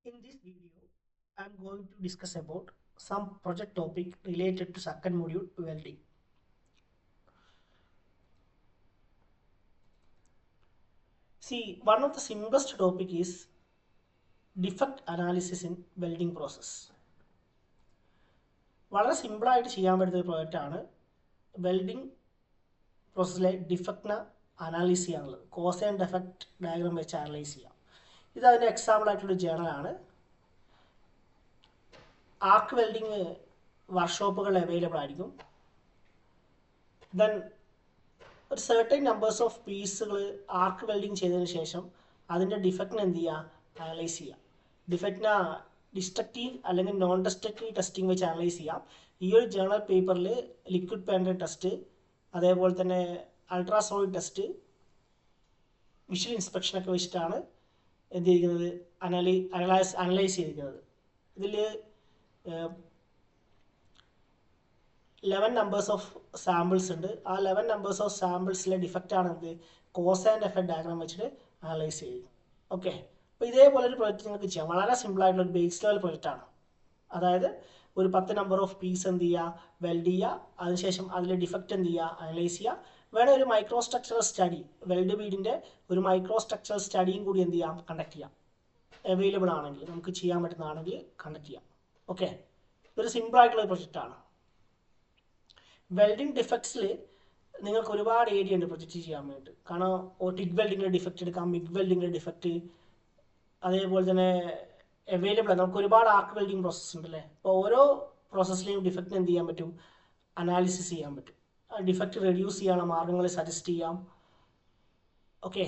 In this video, I am going to discuss about some project topic related to second module welding. See, one of the simplest topic is defect analysis in welding process. വളരെ സിമ്പിളായിട്ട് ചെയ്യാൻ പറ്റുന്ന ഒരു പ്രോജക്റ്റാണ് welding പ്രോസസ്സിലെ ഡിഫക്റ്റിനെ അനാലിസ് ചെയ്യാനുള്ളത്. Cause and ഡെഫക്റ്റ് diagram വെച്ച് analyse ചെയ്യാം. ഇത് അതിൻ്റെ എക്സാമ്പിൾ ആയിട്ടുള്ള ജേണലാണ്. ആർക്ക് വെൽഡിങ് വർക്ക്ഷോപ്പുകൾ അവൈലബിൾ ആയിരിക്കും. ദെൻ ഒരു സർട്ടൻ നമ്പേഴ്സ് ഓഫ് പീസുകൾ ആർക്ക് വെൽഡിങ് ചെയ്തതിന് ശേഷം അതിൻ്റെ ഡിഫക്റ്റിനെ എന്ത് ചെയ്യുക, അനലൈസ് ചെയ്യുക. ഡിഫക്റ്റിനെ ഡിസ്ട്രക്റ്റീവ് അല്ലെങ്കിൽ നോൺ ഡിസ്ട്രക്റ്റീവ് ടെസ്റ്റിംഗ് വെച്ച് അനലൈസ് ചെയ്യാം. ഈ ഒരു ജേണൽ പേപ്പറിൽ ലിക്വിഡ് പാൻഡർ ടെസ്റ്റ്, അതേപോലെ തന്നെ അൾട്രാസോണിക് ടെസ്റ്റ്, വിഷ്വൽ ഇൻസ്പെക്ഷനൊക്കെ വെച്ചിട്ടാണ് എന്ത് ചെയ്തിരിക്കുന്നത്, അനലൈസ് ചെയ്തിരിക്കുന്നത്. ഇതിൽ 11 നമ്പേഴ്സ് ഓഫ് സാമ്പിൾസ് ഉണ്ട്. ആ 11 നമ്പേഴ്സ് ഓഫ് സാമ്പിൾസിലെ ഡിഫക്റ്റാണ് എന്ത്, കോസ് ആൻഡ് എഫക്റ്റ് ഡയഗ്രാം വെച്ചിട്ട് അനലൈസ് ചെയ്യും. ഓക്കെ, അപ്പോൾ ഇതേപോലെ ഒരു പ്രൊജക്റ്റ് നിങ്ങൾക്ക് ചെയ്യാം. വളരെ സിമ്പിളായിട്ടുള്ള ഒരു ബേസ് ലെവൽ പ്രൊജക്റ്റാണ്. അതായത് ഒരു 10 നമ്പർ ഓഫ് പീസ് എന്ത് ചെയ്യുക, വെൽഡ് ചെയ്യുക, അതിനുശേഷം അതിലെ ഡിഫക്റ്റ് എന്ത് ചെയ്യുക, അനലൈസ് ചെയ്യുക. വേണേൽ ഒരു മൈക്രോ സ്ട്രക്ചറൽ സ്റ്റഡി, വെൽഡ് ബീഡിൻ്റെ ഒരു മൈക്രോ സ്ട്രക്ചറൽ സ്റ്റഡിയും കൂടി എന്ത് ചെയ്യാം, കണ്ടക്ട് ചെയ്യാം. അവൈലബിൾ ആണെങ്കിൽ, നമുക്ക് ചെയ്യാൻ പറ്റുന്നതാണെങ്കിൽ കണ്ടക്ട് ചെയ്യാം. ഓക്കെ, ഇതൊരു സിമ്പിളായിട്ടുള്ള ഒരു പ്രൊജക്റ്റാണ്. വെൽഡിംഗ് ഡിഫക്ട്സിൽ നിങ്ങൾക്ക് ഒരുപാട് ഏരിയ ഉണ്ട് പ്രൊജക്റ്റ് ചെയ്യാൻ വേണ്ടിയിട്ട്. കാരണം ടിഗ് വെൽഡിങ്ങിൻ്റെ ഡിഫക്റ്റ് എടുക്കാം, മിഗ് വെൽഡിങ്ങിൻ്റെ ഡിഫക്റ്റ്, അതേപോലെ തന്നെ അവൈലബിൾ ആണ്. നമുക്ക് ഒരുപാട് ആർക്ക് വെൽഡിങ് പ്രോസസ്സ് ഉണ്ട് അല്ലേ. അപ്പോൾ ഓരോ പ്രോസസ്സിലെയും ഡിഫക്റ്റിന് എന്ത് ചെയ്യാൻ പറ്റും, അനാലിസിസ് ചെയ്യാൻ പറ്റും. ഡിഫക്റ്റ് റെഡ്യൂസ് ചെയ്യാനുള്ള മാർഗങ്ങൾ സജസ്റ്റ് ചെയ്യാം. ഓക്കെ,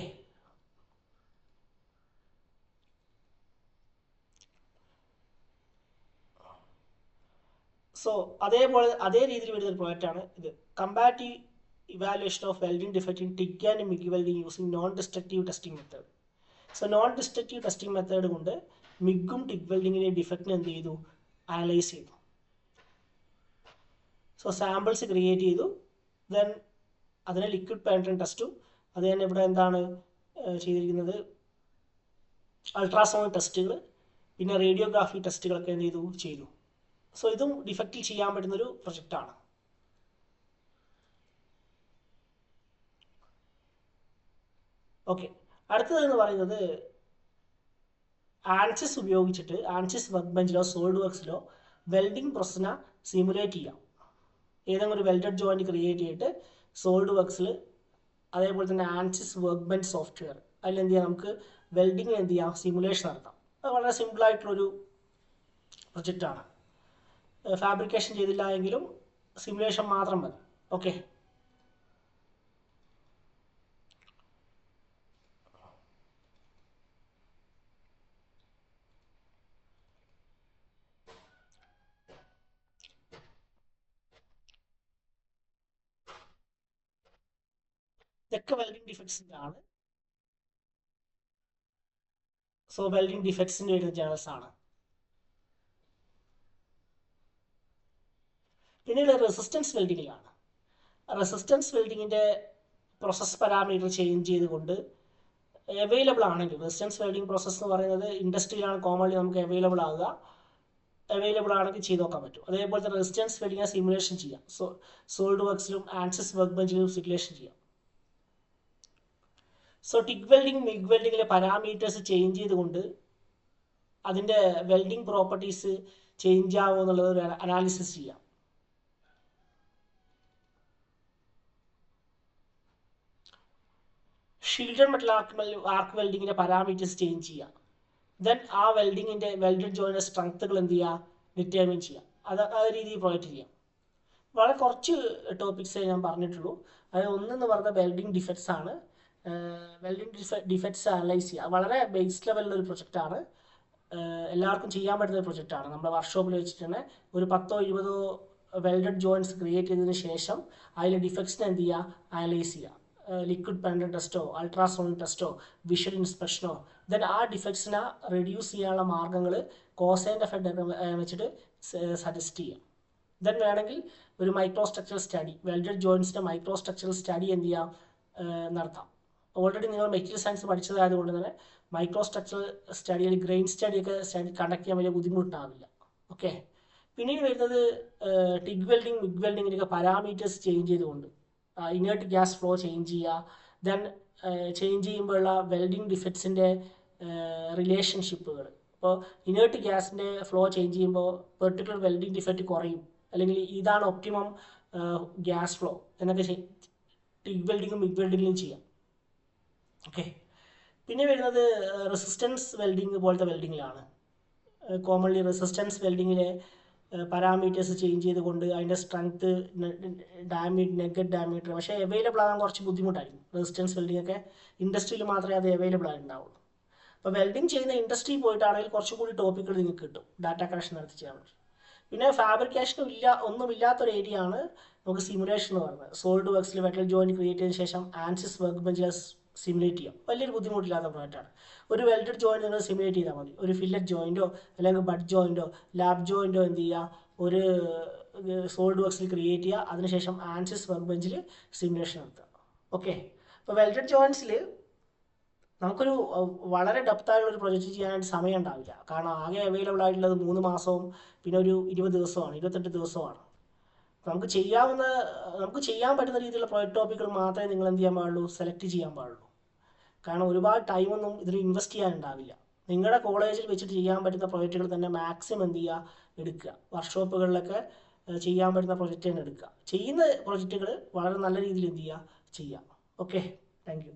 സോ അതേ രീതിയിൽ വരുന്ന ഒരു പ്രോജക്റ്റാണ് ഇത്. Comparative evaluation of welding defect in TIG and MiG welding using non destructive testing method. So non destructive testing method കൊണ്ട് മിഗും ടിഗ് വെൽഡിങ്ങിൻ്റെ ഡിഫക്റ്റിനെ എന്ത് ചെയ്തു, അനലൈസ് ചെയ്തു. സോ സാമ്പിൾസ് ക്രിയേറ്റ് ചെയ്തു. ദെൻ അതിനെ ലിക്വിഡ് പാറ്റേൺ ടെസ്റ്റും, അത് തന്നെ ഇവിടെ എന്താണ് ചെയ്തിരിക്കുന്നത്, അൾട്രാസൗണ്ട് ടെസ്റ്റുകൾ, പിന്നെ റേഡിയോഗ്രാഫി ടെസ്റ്റുകളൊക്കെ എന്ത് ചെയ്തു. സോ ഇതും ഡിഫക്റ്റിൽ ചെയ്യാൻ പറ്റുന്നൊരു പ്രൊജക്റ്റാണ്. ഓക്കെ, അടുത്തതെന്ന് പറയുന്നത് ആൻസിസ് ഉപയോഗിച്ചിട്ട് ആൻസിസ് വർക്ക് ബെഞ്ചിലോ സോളിഡ് വർക്സിലോ വെൽഡിംഗ് പ്രോസസ്സിനെ സിമുലേറ്റ് ചെയ്യാം. ഏതെങ്കിലും ഒരു വെൽഡഡ് ജോയിന്റ് ക്രിയേറ്റ് ചെയ്തിട്ട് സോളിഡ് വർക്സിൽ, അതേപോലെ തന്നെ ആൻസിസ് വർക്ക് ബെഞ്ച് സോഫ്റ്റ്വെയർ, അതിൽ എന്ത് ചെയ്യാം, നമുക്ക് വെൽഡിങ് എന്ത് ചെയ്യാം, സിമുലേഷൻ നടത്താം. അത് വളരെ സിമ്പിളായിട്ടുള്ളൊരു പ്രൊജക്റ്റാണ്. ഫാബ്രിക്കേഷൻ ചെയ്തില്ല എങ്കിലും സിമുലേഷൻ മാത്രം മതി. ഓക്കെ, ഇതൊക്കെ വെൽഡിംഗ് ഡിഫക്ട്സിൻ്റെ ആണ്. സോ വെൽഡിംഗ് ഡിഫക്ട്സിൻ്റെ വരുന്ന ജേണൽസ് ആണ്. പിന്നീട് റെസിസ്റ്റൻസ് വെൽഡിങ്ങിലാണ്. റെസിസ്റ്റൻസ് വെൽഡിങ്ങിൻ്റെ പ്രോസസ് പാരാമീറ്റർ ചേഞ്ച് ചെയ്തുകൊണ്ട് അവൈലബിൾ ആണെങ്കിൽ, റെസിസ്റ്റൻസ് വെൽഡിംഗ് പ്രോസസ്സ് എന്ന് പറയുന്നത് ഇൻഡസ്ട്രിയിലാണ് കോമൺലി നമുക്ക് അവൈലബിൾ ആണെങ്കിൽ ചെയ്ത് നോക്കാൻ പറ്റും. അതേപോലെ തന്നെ റെസിസ്റ്റൻസ് വെൽഡിങ്ങിനെ സിമുലേഷൻ ചെയ്യാം. സോളിഡ് വർക്സിലും ആൻസിസ് വർക്ക് ബെഞ്ചിലും സിമുലേഷൻ ചെയ്യാം. സോ ടിഗ് വെൽഡിംഗ്, മിഗ് വെൽഡിങ്ങിലെ പാരാമീറ്റേഴ്സ് ചേഞ്ച് ചെയ്തുകൊണ്ട് അതിൻ്റെ വെൽഡിംഗ് പ്രോപ്പർട്ടീസ് ചേഞ്ച് ആവുമോ എന്നുള്ളത് ഒരു അനാലിസിസ് ചെയ്യാം. ഷീൽഡഡ് മെറ്റൽ ആർക്ക് വെൽഡിങ്ങിൻ്റെ പാരാമീറ്റേഴ്സ് ചേഞ്ച് ചെയ്യാം. ദെൻ ആ വെൽഡിങ്ങിൻ്റെ വെൽഡഡ് ജോയിൻ്റെ സ്ട്രെങ്ത്തുകൾ എന്ത് ചെയ്യുക, ഡിറ്റർമിൻ ചെയ്യാം. ആ രീതിയിൽ പ്രൊജക്റ്റ് ചെയ്യാം. വളരെ കുറച്ച് ടോപ്പിക്സേ ഞാൻ പറഞ്ഞിട്ടുള്ളൂ. അതായത് ഒന്നെന്ന് പറഞ്ഞാൽ വെൽഡിംഗ് ഡിഫക്ട്സ് ആണ്. വെൽഡിംഗ് ഡിഫക്ട്സ് അനലൈസ് ചെയ്യുക വളരെ ബേസ് ലെവലിലൊരു പ്രൊജക്റ്റാണ്. എല്ലാവർക്കും ചെയ്യാൻ പറ്റുന്ന ഒരു പ്രൊജക്റ്റാണ്. നമ്മുടെ വർക്ക്ഷോപ്പിൽ വെച്ചിട്ട് തന്നെ ഒരു 10-20 വെൽഡഡ് ജോയിൻറ്റ്സ് ക്രിയേറ്റ് ചെയ്തതിന് ശേഷം അതിലെ ഡിഫക്ട്സിനെ എന്ത് ചെയ്യുക, അനലൈസ് ചെയ്യുക. ലിക്വിഡ് പാൻഡർ ടെസ്റ്റോ, അൾട്രാസൗണ്ട് ടെസ്റ്റോ, വിഷ്വൽ ഇൻസ്പെക്ഷനോ, ദെൻ ആ ഡിഫക്ട്സിനെ റെഡ്യൂസ് ചെയ്യാനുള്ള മാർഗ്ഗങ്ങൾ കോസ് ആൻഡ് എഫക്റ്റ് വെച്ചിട്ട് സജസ്റ്റ് ചെയ്യാം. ദെൻ വേണമെങ്കിൽ ഒരു മൈക്രോ സ്ട്രക്ചറൽ സ്റ്റഡി, വെൽഡഡ് ജോയിൻറ്റ്സിൻ്റെ മൈക്രോ സ്ട്രക്ചറൽ സ്റ്റഡി എന്ത് ചെയ്യാം, നടത്താം. ഓൾറെഡി നിങ്ങൾ മെറ്റീരിയൽ സയൻസ് പഠിച്ചതായതുകൊണ്ട് തന്നെ മൈക്രോ സ്ട്രക്ചറൽ സ്റ്റഡി അല്ലെങ്കിൽ ഗ്രെയിൻ സ്റ്റഡിയൊക്കെ കണ്ടക്ട് ചെയ്യാൻ വലിയ ബുദ്ധിമുട്ടാവില്ല. ഓക്കെ. പിന്നീട് വരുന്നത് ടിഗ് വെൽഡിങ്, മിഗ് വെൽഡിങ്ങിൻ്റെയൊക്കെ പാരാമീറ്റേഴ്സ് ചേഞ്ച് ചെയ്തുകൊണ്ട് ഇനേർട്ട് ഗ്യാസ് ഫ്ലോ ചേഞ്ച് ചെയ്യുക, ദെൻ ചേഞ്ച് ചെയ്യുമ്പോഴുള്ള വെൽഡിങ് ഡിഫക്ട്സിൻ്റെ റിലേഷൻഷിപ്പുകൾ. ഇപ്പോൾ ഇനേർട്ട് ഗ്യാസിൻ്റെ ഫ്ലോ ചേഞ്ച് ചെയ്യുമ്പോൾ പെർട്ടിക്കുലർ വെൽഡിങ് ഡിഫക്റ്റ് കുറയും, അല്ലെങ്കിൽ ഇതാണ് ഒപ്റ്റിമം ഗ്യാസ് ഫ്ലോ എന്നൊക്കെ ടിഗ് വെൽഡിങ്ങും മിഗ് വെൽഡിങ്ങിലും ചെയ്യാം. ഓക്കെ. പിന്നെ വരുന്നത് റെസിസ്റ്റൻസ് വെൽഡിങ് പോലത്തെ വെൽഡിങ്ങിലാണ്. കോമൺലി റെസിസ്റ്റൻസ് വെൽഡിങ്ങിലെ പാരാമീറ്റേഴ്സ് ചേഞ്ച് ചെയ്തുകൊണ്ട് അതിൻ്റെ സ്ട്രെങ്ത്ത്, നെഗറ്റ് ഡയമീറ്റർ, പക്ഷേ അവൈലബിൾ ആകാൻ കുറച്ച് ബുദ്ധിമുട്ടായിരിക്കും. റെസിസ്റ്റൻസ് വെൽഡിംഗ് ഒക്കെ ഇൻഡസ്ട്രിയിൽ മാത്രമേ അത് അവൈലബിൾ ആയിട്ടുണ്ടാവുള്ളൂ. അപ്പോൾ വെൽഡിങ് ചെയ്യുന്ന ഇൻഡസ്ട്രിയിൽ പോയിട്ടാണെങ്കിൽ കുറച്ചും കൂടി ടോപ്പിക്കുകൾ നിങ്ങൾക്ക് കിട്ടും ഡാറ്റ കളക്ഷൻ നടത്തി ചെയ്യാൻ പറ്റും. പിന്നെ ഫാബ്രിക്കേഷനും ഒന്നുമില്ലാത്തൊരു ഏരിയ ആണ് നമുക്ക് സിമുലേഷൻ എന്ന് പറയുന്നത്. സോളിഡ് വർക്സിൽ മെറ്റൽ ജോയിൻറ്റ് ക്രിയേറ്റ് ചെയ്തതിന് ശേഷം ആൻസിസ് വർക്ക് ബെഞ്ചിൽ സിമുലേറ്റ് ചെയ്യാം. വലിയൊരു ബുദ്ധിമുട്ടില്ലാത്ത പ്രോജക്റ്റാണ്. ഒരു വെൽഡഡ് ജോയിൻറ്റ് നിങ്ങൾ സിമുലേറ്റ് ചെയ്താൽ മതി. ഒരു ഫില്ലറ്റ് ജോയിൻറ്റോ അല്ലെങ്കിൽ ബഡ് ജോയിൻറ്റോ ലാബ് ജോയിൻറ്റോ എന്ത് ചെയ്യുക, ഒരു സോളിഡ് വർക്സിൽ ക്രിയേറ്റ് ചെയ്യുക, അതിനുശേഷം ആൻസിസ് വർക്ക് ബെഞ്ചിൽ സിമുലേഷൻ നടത്തുക. ഓക്കെ. അപ്പോൾ വെൽഡഡ് ജോയിൻറ്റ്സിൽ നമുക്കൊരു വളരെ ഡെപ്തായുള്ള ഒരു പ്രൊജക്റ്റ് ചെയ്യാനായിട്ട് സമയം ഉണ്ടാവില്ല. കാരണം ആകെ അവൈലബിൾ ആയിട്ടുള്ളത് 3 മാസവും പിന്നെ ഒരു 20 ദിവസമാണ്, 28 ദിവസമാണ്. നമുക്ക് ചെയ്യാൻ പറ്റുന്ന രീതിയിലുള്ള പ്രൊജക്ട് ടോപ്പിക്കുകൾ മാത്രമേ നിങ്ങൾ എന്ത് ചെയ്യാൻ പാടുള്ളൂ, സെലക്ട് ചെയ്യാൻ പാടുള്ളൂ. കാരണം ഒരുപാട് ടൈമൊന്നും ഇതിൽ ഇൻവെസ്റ്റ് ചെയ്യാനുണ്ടാവില്ല. നിങ്ങളുടെ കോളേജിൽ വെച്ചിട്ട് ചെയ്യാൻ പറ്റുന്ന പ്രൊജക്റ്റുകൾ തന്നെ മാക്സിമം എന്ത് ചെയ്യുക, എടുക്കുക. വർക്ക്ഷോപ്പുകളിലൊക്കെ ചെയ്യാൻ പറ്റുന്ന പ്രൊജക്റ്റ് തന്നെ എടുക്കുക. ചെയ്യുന്ന പ്രൊജക്റ്റുകൾ വളരെ നല്ല രീതിയിൽ എന്ത് ചെയ്യുക, ചെയ്യാം. Okay, thank you.